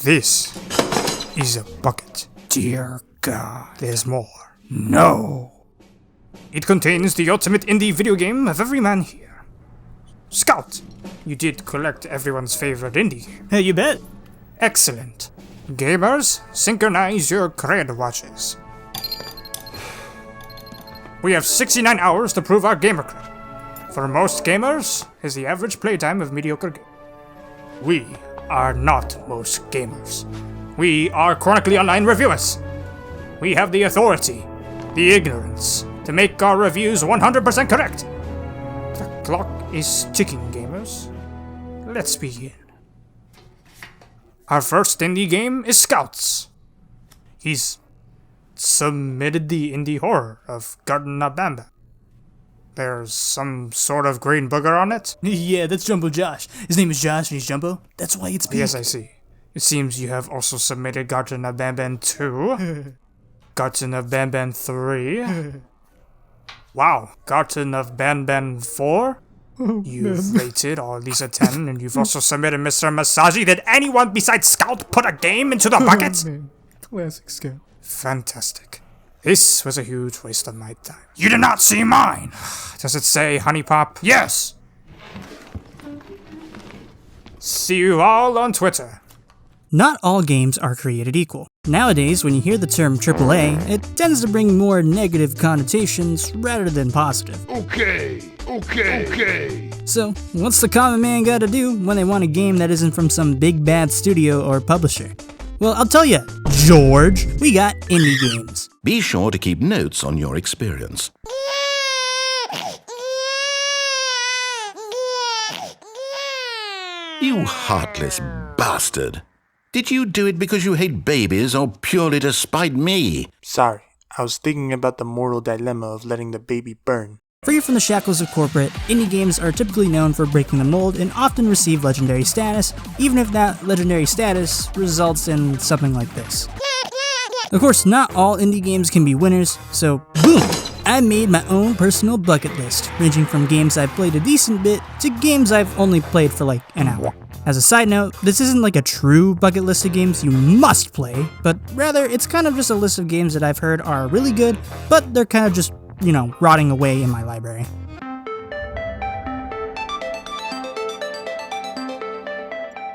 This is a bucket. Dear God, there's more. No! It contains the ultimate indie video game of every man here. Scout, you did collect everyone's favorite indie game. Hey, you bet. Excellent. Gamers, synchronize your cred watches. We have 69 hours to prove our gamer cred. For most gamers, is the average playtime of mediocre game. We are not most gamers. We are chronically online reviewers. We have the authority, the ignorance, to make our reviews 100% correct. The clock is ticking, gamers. Let's begin. Our first indie game is Scouts. He's submitted the indie horror of Garden of Bamba. There's some sort of green booger on it? Yeah, that's Jumbo Josh. His name is Josh and he's Jumbo. That's why it's pink. Yes, I see. It seems you have also submitted Garden of Bamban 2. Garden of Bamban 3. Wow, Garden of Bamban 4? You've rated all these a 10, and you've also submitted Mr. Masaji. Did anyone besides Scout put a game into the bucket? Classic Scout. Fantastic. This was a huge waste of my time. You did not see mine! Does it say Honey Pop? Yes! See you all on Twitter. Not all games are created equal. Nowadays, when you hear the term AAA, it tends to bring more negative connotations rather than positive. Okay. So, what's the common man gotta do when they want a game that isn't from some big bad studio or publisher? Well, I'll tell you, George, we got indie games. Be sure to keep notes on your experience. You heartless bastard. Did you do it because you hate babies or purely to spite me? Sorry, I was thinking about the moral dilemma of letting the baby burn. Free from the shackles of corporate, indie games are typically known for breaking the mold and often receive legendary status, even if that legendary status results in something like this. Of course, not all indie games can be winners, so boom! I made my own personal bucket list, ranging from games I've played a decent bit to games I've only played for like an hour. As a side note, this isn't like a true bucket list of games you must play, but rather it's kind of just a list of games that I've heard are really good, but they're kind of just, you know, rotting away in my library.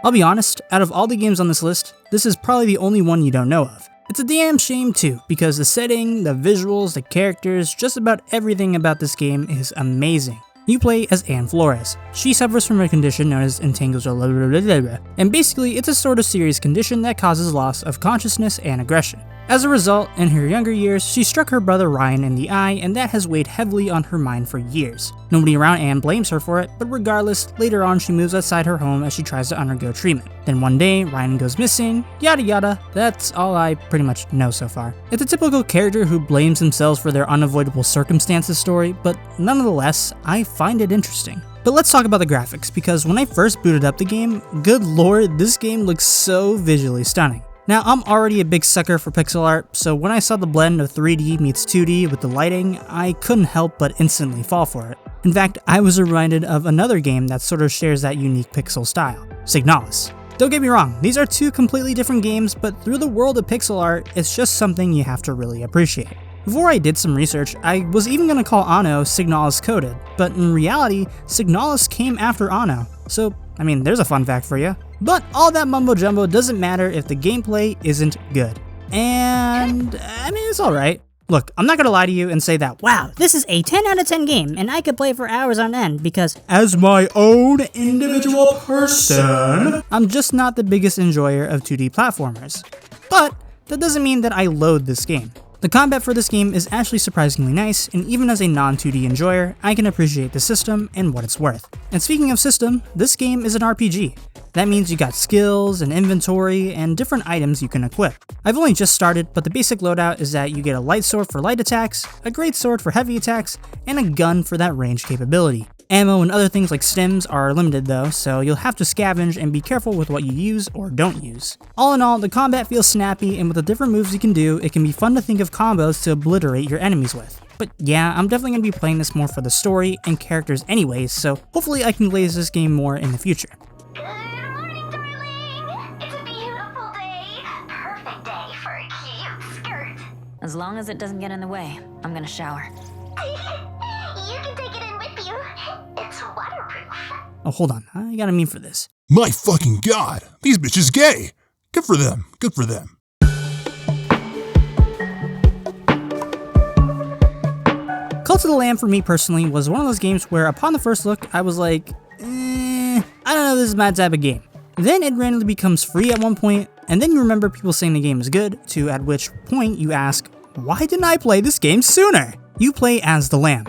I'll be honest, out of all the games on this list, this is probably the only one you don't know of. It's a damn shame too, because the setting, the visuals, the characters, just about everything about this game is amazing. You play as Anne Flores. She suffers from a condition known as entangled, and basically it's a sort of serious condition that causes loss of consciousness and aggression. As a result, in her younger years, she struck her brother Ryan in the eye, and that has weighed heavily on her mind for years. Nobody around Anne blames her for it, but regardless, later on she moves outside her home as she tries to undergo treatment. Then one day, Ryan goes missing, yada yada. That's all I pretty much know so far. It's a typical character who blames themselves for their unavoidable circumstances story, but nonetheless, I find it interesting. But let's talk about the graphics, because when I first booted up the game, good lord, this game looks so visually stunning. Now, I'm already a big sucker for pixel art, so when I saw the blend of 3D meets 2D with the lighting, I couldn't help but instantly fall for it. In fact, I was reminded of another game that sort of shares that unique pixel style, Signalis. Don't get me wrong, these are two completely different games, but through the world of pixel art, it's just something you have to really appreciate. Before I did some research, I was even going to call Anno Signalis coded, but in reality, Signalis came after Anno, so I mean, there's a fun fact for you. But all that mumbo jumbo doesn't matter if the gameplay isn't good. And I mean, it's alright. Look, I'm not gonna lie to you and say that, wow, this is a 10 out of 10 game and I could play for hours on end because as my own individual person, I'm just not the biggest enjoyer of 2D platformers. But that doesn't mean that I loathe this game. The combat for this game is actually surprisingly nice, and even as a non-2D enjoyer, I can appreciate the system and what it's worth. And speaking of system, this game is an RPG. That means you got skills, and inventory, and different items you can equip. I've only just started, but the basic loadout is that you get a light sword for light attacks, a great sword for heavy attacks, and a gun for that range capability. Ammo and other things like stims are limited though, so you'll have to scavenge and be careful with what you use or don't use. All in all, the combat feels snappy, and with the different moves you can do, it can be fun to think of combos to obliterate your enemies with. But yeah, I'm definitely going to be playing this more for the story and characters anyways, so hopefully I can glaze this game more in the future. Good morning, darling. It's a beautiful day As long as it doesn't get in the way, I'm gonna shower. You can take it in with you. It's waterproof. Oh, hold on, I got a meme for this. My fucking god, these bitches gay. Good for them, good for them. Cult of the Lamb for me personally was one of those games where upon the first look, I was like, I don't know, this is my type of game. Then it randomly becomes free at one point, and then you remember people saying the game is good, at which point you ask, why didn't I play this game sooner? You play as the Lamb.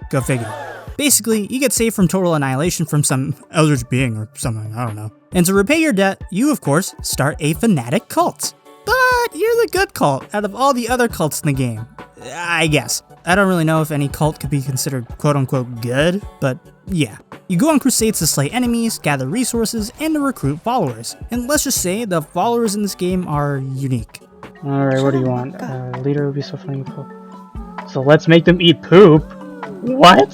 Go figure. Basically, you get saved from total annihilation from some eldritch being or something, I don't know. And to repay your debt, you of course start a fanatic cult. But you're the good cult out of all the other cults in the game, I guess. I don't really know if any cult could be considered quote-unquote good, but yeah. You go on crusades to slay enemies, gather resources, and to recruit followers. And let's just say the followers in this game are unique. Alright, what do you want? Leader would be so funny. So let's make them eat poop? What?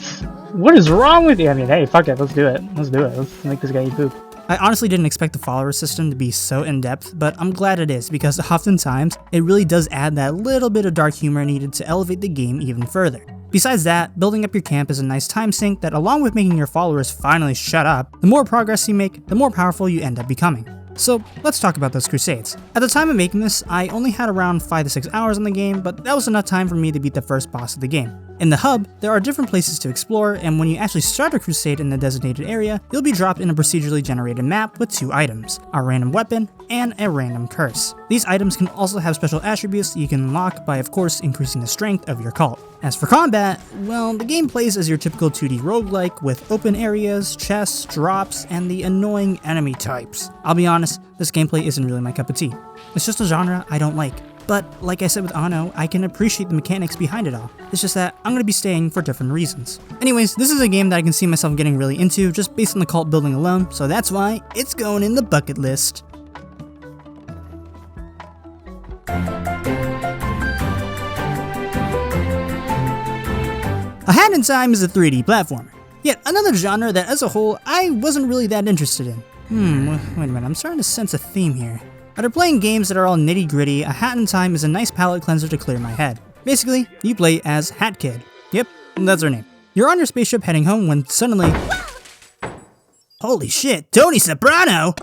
What is wrong with you? I mean, hey, fuck it, let's do it. Let's do it. Let's make this guy eat poop. I honestly didn't expect the follower system to be so in-depth, but I'm glad it is because oftentimes it really does add that little bit of dark humor needed to elevate the game even further. Besides that, building up your camp is a nice time sink that, along with making your followers finally shut up, the more progress you make, the more powerful you end up becoming. So let's talk about those crusades. At the time of making this, I only had around 5 to 6 hours on the game, but that was enough time for me to beat the first boss of the game. In the hub, there are different places to explore, and when you actually start a crusade in the designated area, you'll be dropped in a procedurally generated map with 2 items, a random weapon and a random curse. These items can also have special attributes you can unlock by, of course, increasing the strength of your cult. As for combat, well, the game plays as your typical 2D roguelike with open areas, chests, drops, and the annoying enemy types. I'll be honest, this gameplay isn't really my cup of tea. It's just a genre I don't like. But like I said with Anno, I can appreciate the mechanics behind it all. It's just that I'm going to be staying for different reasons. Anyways, this is a game that I can see myself getting really into just based on the cult building alone, so that's why it's going in the bucket list. A Hat in Time is a 3D platformer. Yet another genre that as a whole, I wasn't really that interested in. Wait a minute, I'm starting to sense a theme here. After playing games that are all nitty gritty, A Hat in Time is a nice palate cleanser to clear my head. Basically, you play as Hat Kid. Yep, that's her name. You're on your spaceship heading home when suddenly... Holy shit, Tony Soprano!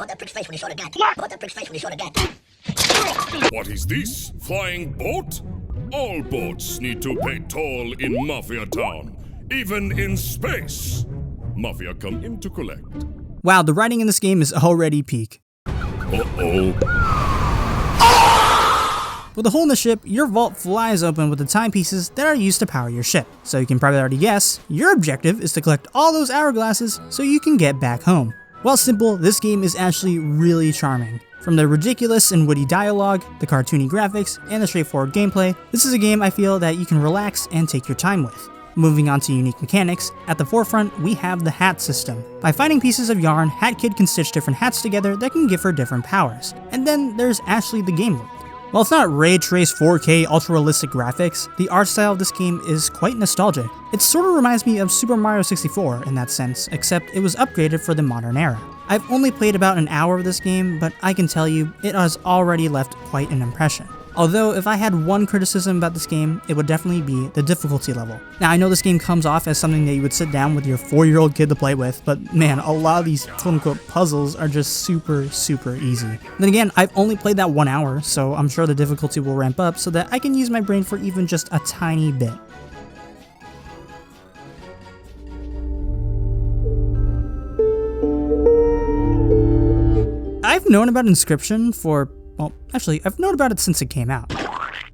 What is this? Flying boat? All boats need to pay toll in Mafia Town, even in space. Mafia come in to collect. Wow, the writing in this game is already peak. Uh-oh. With a hole in the ship, your vault flies open with the timepieces that are used to power your ship. So you can probably already guess, your objective is to collect all those hourglasses so you can get back home. While simple, this game is actually really charming. From the ridiculous and witty dialogue, the cartoony graphics, and the straightforward gameplay, this is a game I feel that you can relax and take your time with. Moving on to unique mechanics, at the forefront we have the hat system. By finding pieces of yarn, Hat Kid can stitch different hats together that can give her different powers. And then there's actually the game world. While it's not ray trace 4K ultra realistic graphics, the art style of this game is quite nostalgic. It sort of reminds me of Super Mario 64 in that sense, except it was upgraded for the modern era. I've only played about an hour of this game, but I can tell you, it has already left quite an impression. Although, if I had one criticism about this game, it would definitely be the difficulty level. Now, I know this game comes off as something that you would sit down with your 4-year-old kid to play with, but man, a lot of these quote-unquote puzzles are just super easy. Then again, I've only played that 1 hour, so I'm sure the difficulty will ramp up so that I can use my brain for even just a tiny bit. I've known about Inscryption for... well, actually, I've known about it since it came out.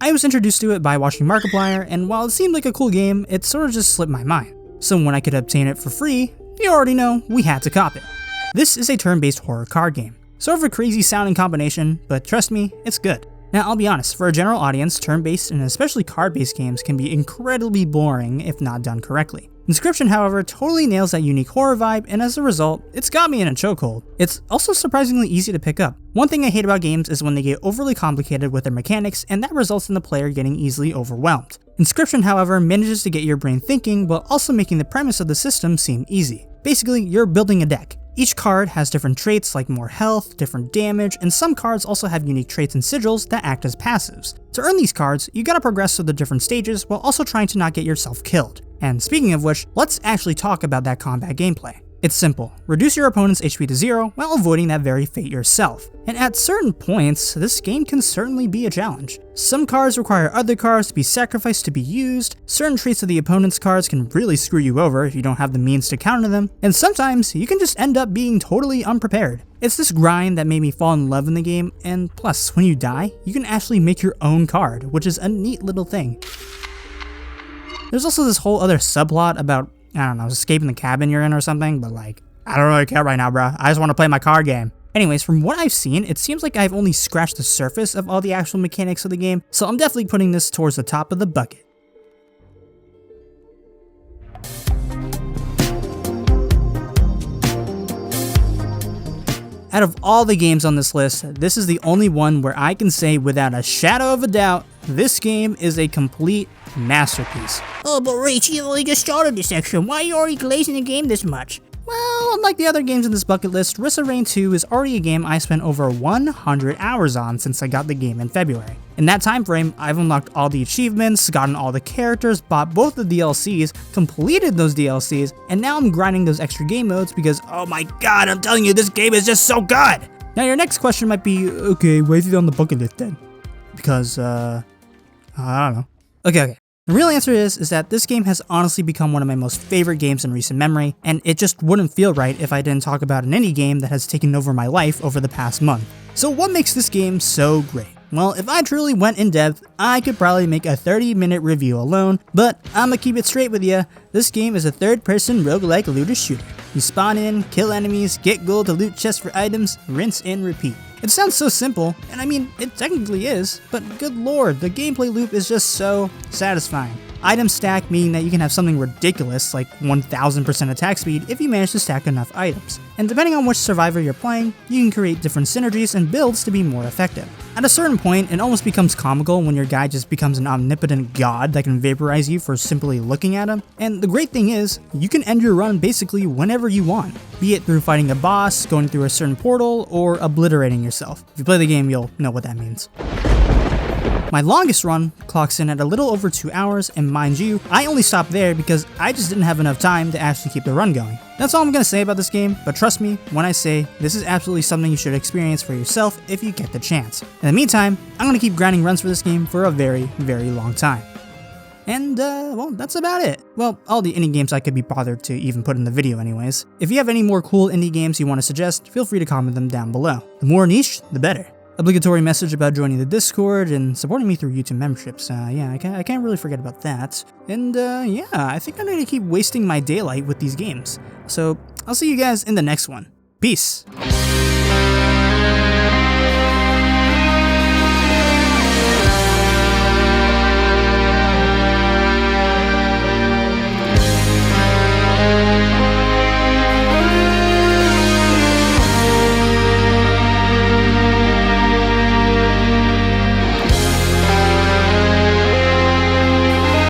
I was introduced to it by watching Markiplier, and while it seemed like a cool game, it sort of just slipped my mind. So when I could obtain it for free, you already know, we had to cop it. This is a turn-based horror card game. Sort of a crazy sounding combination, but trust me, it's good. Now, I'll be honest, for a general audience, turn-based and especially card-based games can be incredibly boring if not done correctly. Inscryption, however, totally nails that unique horror vibe, and as a result, it's got me in a chokehold. It's also surprisingly easy to pick up. One thing I hate about games is when they get overly complicated with their mechanics, and that results in the player getting easily overwhelmed. Inscryption, however, manages to get your brain thinking while also making the premise of the system seem easy. Basically, you're building a deck. Each card has different traits like more health, different damage, and some cards also have unique traits and sigils that act as passives. To earn these cards, you gotta progress through the different stages while also trying to not get yourself killed. And speaking of which, let's actually talk about that combat gameplay. It's simple. Reduce your opponent's HP to 0 while avoiding that very fate yourself. And at certain points, this game can certainly be a challenge. Some cards require other cards to be sacrificed to be used, certain traits of the opponent's cards can really screw you over if you don't have the means to counter them, and sometimes you can just end up being totally unprepared. It's this grind that made me fall in love in the game, and plus, when you die, you can actually make your own card, which is a neat little thing. There's also this whole other subplot about, I don't know, escaping the cabin you're in or something, but like, I don't really care right now, bruh. I just want to play my card game. Anyways, from what I've seen, it seems like I've only scratched the surface of all the actual mechanics of the game, so I'm definitely putting this towards the top of the bucket. Out of all the games on this list, this is the only one where I can say without a shadow of a doubt, this game is a complete masterpiece. Oh, but Rach, you only just started this section. Why are you already glazing the game this much? Well, unlike the other games in this bucket list, Risk of Rain 2 is already a game I spent over 100 hours on since I got the game in February. In that time frame, I've unlocked all the achievements, gotten all the characters, bought both the DLCs, completed those DLCs, and now I'm grinding those extra game modes because, oh my god, I'm telling you, this game is just so good! Now your next question might be, okay, why is it on the bucket list then? Because, I don't know. Okay. The real answer is that this game has honestly become one of my most favorite games in recent memory, and it just wouldn't feel right if I didn't talk about an indie game that has taken over my life over the past month. So what makes this game so great? Well, if I truly went in depth, I could probably make a 30-minute review alone, but I'ma keep it straight with ya. This game is a third-person roguelike looter shooter. You spawn in, kill enemies, get gold to loot chests for items, rinse and repeat. It sounds so simple, and I mean, it technically is, but good lord, the gameplay loop is just so satisfying. Item stack meaning that you can have something ridiculous like 1000% attack speed if you manage to stack enough items. And depending on which survivor you're playing, you can create different synergies and builds to be more effective. At a certain point, it almost becomes comical when your guy just becomes an omnipotent god that can vaporize you for simply looking at him. And the great thing is, you can end your run basically whenever you want, be it through fighting a boss, going through a certain portal, or obliterating yourself. If you play the game, you'll know what that means. My longest run clocks in at a little over 2 hours, and mind you, I only stopped there because I just didn't have enough time to actually keep the run going. That's all I'm gonna say about this game, but trust me when I say this is absolutely something you should experience for yourself if you get the chance. In the meantime, I'm gonna keep grinding runs for this game for a very, very long time. And, well, that's about it. Well, all the indie games I could be bothered to even put in the video anyways. If you have any more cool indie games you want to suggest, feel free to comment them down below. The more niche, the better. Obligatory message about joining the Discord and supporting me through YouTube memberships. Yeah, I can't really forget about that. And yeah, I think I'm gonna keep wasting my daylight with these games. So I'll see you guys in the next one. Peace.